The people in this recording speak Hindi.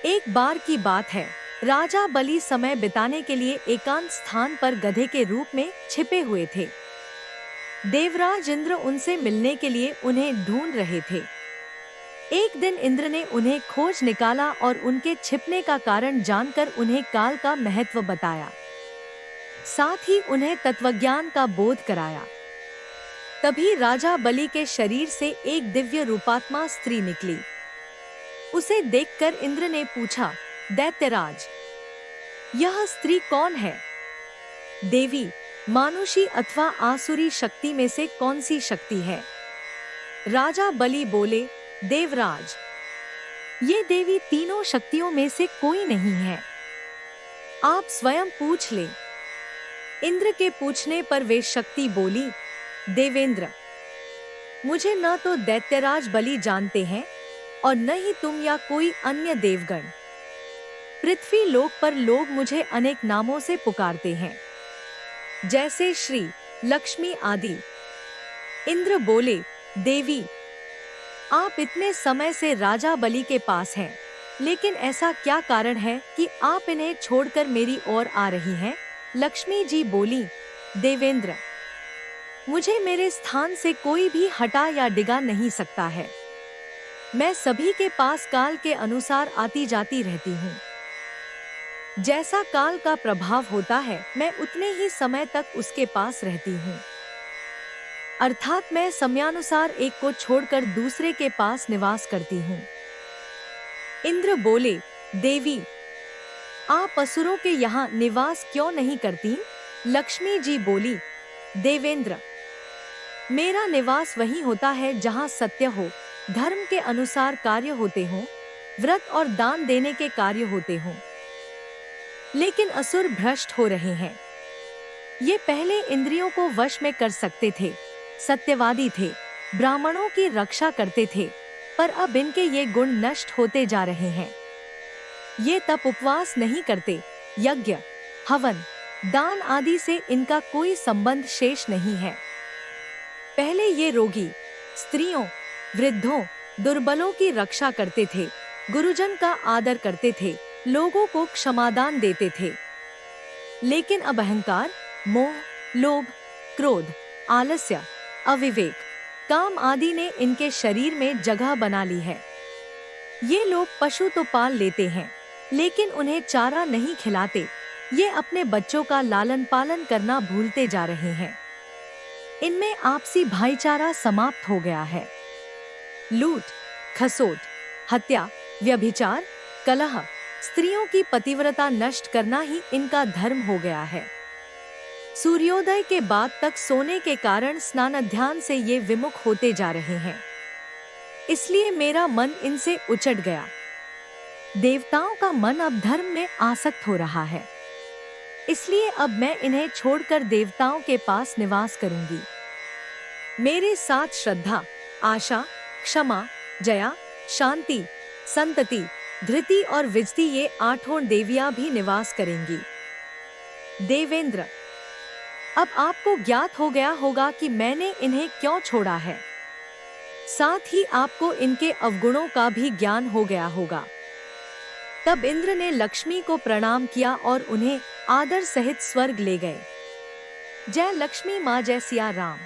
एक बार की बात है, राजा बलि समय बिताने के लिए एकांत स्थान पर गधे के रूप में छिपे हुए थे। देवराज इंद्र उनसे मिलने के लिए उन्हें ढूंढ रहे थे। एक दिन इंद्र ने उन्हें खोज निकाला और उनके छिपने का कारण जानकर उन्हें काल का महत्व बताया। साथ ही उन्हें तत्वज्ञान का बोध कराया। तभी राजा बलि के शरीर से एक दिव्य रूपात्मा स्त्री निकली। उसे देखकर इंद्र ने पूछा, दैत्यराज, यह स्त्री कौन है? देवी, मानुषी अथवा आसुरी शक्ति में से कौन सी शक्ति है? राजा बलि बोले, देवराज, ये देवी तीनों शक्तियों में से कोई नहीं है। आप स्वयं पूछ लें। इंद्र के पूछने पर वे शक्ति बोली, देवेंद्र, मुझे न तो दैत्यराज बलि जानते हैं और न ही तुम या कोई अन्य देवगण। पृथ्वी लोक पर लोग मुझे अनेक नामों से पुकारते हैं, जैसे श्री, लक्ष्मी आदि। इंद्र बोले, देवी, आप इतने समय से राजा बलि के पास हैं, लेकिन ऐसा क्या कारण है कि आप इन्हें छोड़कर मेरी ओर आ रही हैं? लक्ष्मी जी बोली, देवेंद्र, मुझे मेरे स्थान से कोई भी हटा या डिगा नहीं सकता है। मैं सभी के पास काल के अनुसार आती जाती रहती हूँ। जैसा काल का प्रभाव होता है, मैं उतने ही समय तक उसके पास रहती हूँ। अर्थात मैं समयानुसार एक को छोड़कर दूसरे के पास निवास करती हूँ। इंद्र बोले, देवी, आप असुरों के यहाँ निवास क्यों नहीं करती? लक्ष्मी जी बोली, देवेंद्र, मेरा निवास वहीं होता है जहाँ सत्य हो, धर्म के अनुसार कार्य होते हों, व्रत और दान देने के कार्य होते हों। लेकिन असुर भ्रष्ट हो रहे हैं। ये पहले इंद्रियों को वश में कर सकते थे, सत्यवादी थे, ब्राह्मणों की रक्षा करते थे, पर अब इनके ये गुण नष्ट होते जा रहे हैं। ये तप उपवास नहीं करते, यज्ञ, हवन, दान आदि से इनका कोई संबंध शेष नहीं है। पहले ये रोगी, स्त्रियों, वृद्धों, दुर्बलों की रक्षा करते थे, गुरुजन का आदर करते थे, लोगों को क्षमादान देते थे। लेकिन अब अहंकार, मोह, लोभ, क्रोध, आलस्य, अविवेक, काम आदि ने इनके शरीर में जगह बना ली है। ये लोग पशु तो पाल लेते हैं, लेकिन उन्हें चारा नहीं खिलाते। ये अपने बच्चों का लालन पालन करना भूलते जा रहे हैं। इनमें आपसी भाईचारा समाप्त हो गया है। लूट, खसोट, हत्या, व्यभिचार, कलह, स्त्रियों की पतिव्रता नष्ट करना ही इनका धर्म हो गया है। सूर्योदय के बाद तक सोने के कारण स्नान ध्यान से ये विमुख होते जा रहे हैं। इसलिए मेरा मन इनसे उचट गया। देवताओं का मन अब धर्म में आसक्त हो रहा है। इसलिए अब मैं इन्हें छोड़कर देवताओं के पास निवास करूंगी। मेरे साथ श्रद्धा, आशा, क्षमा, जया, शांति, संतति, धृति और विजति ये आठों देवियां भी निवास करेंगी। देवेंद्र, अब आपको ज्ञात हो गया होगा कि मैंने इन्हें क्यों छोड़ा है। साथ ही आपको इनके अवगुणों का भी ज्ञान हो गया होगा। तब इंद्र ने लक्ष्मी को प्रणाम किया और उन्हें आदर सहित स्वर्ग ले गए। जय लक्ष्मी माँ, जय सिया राम।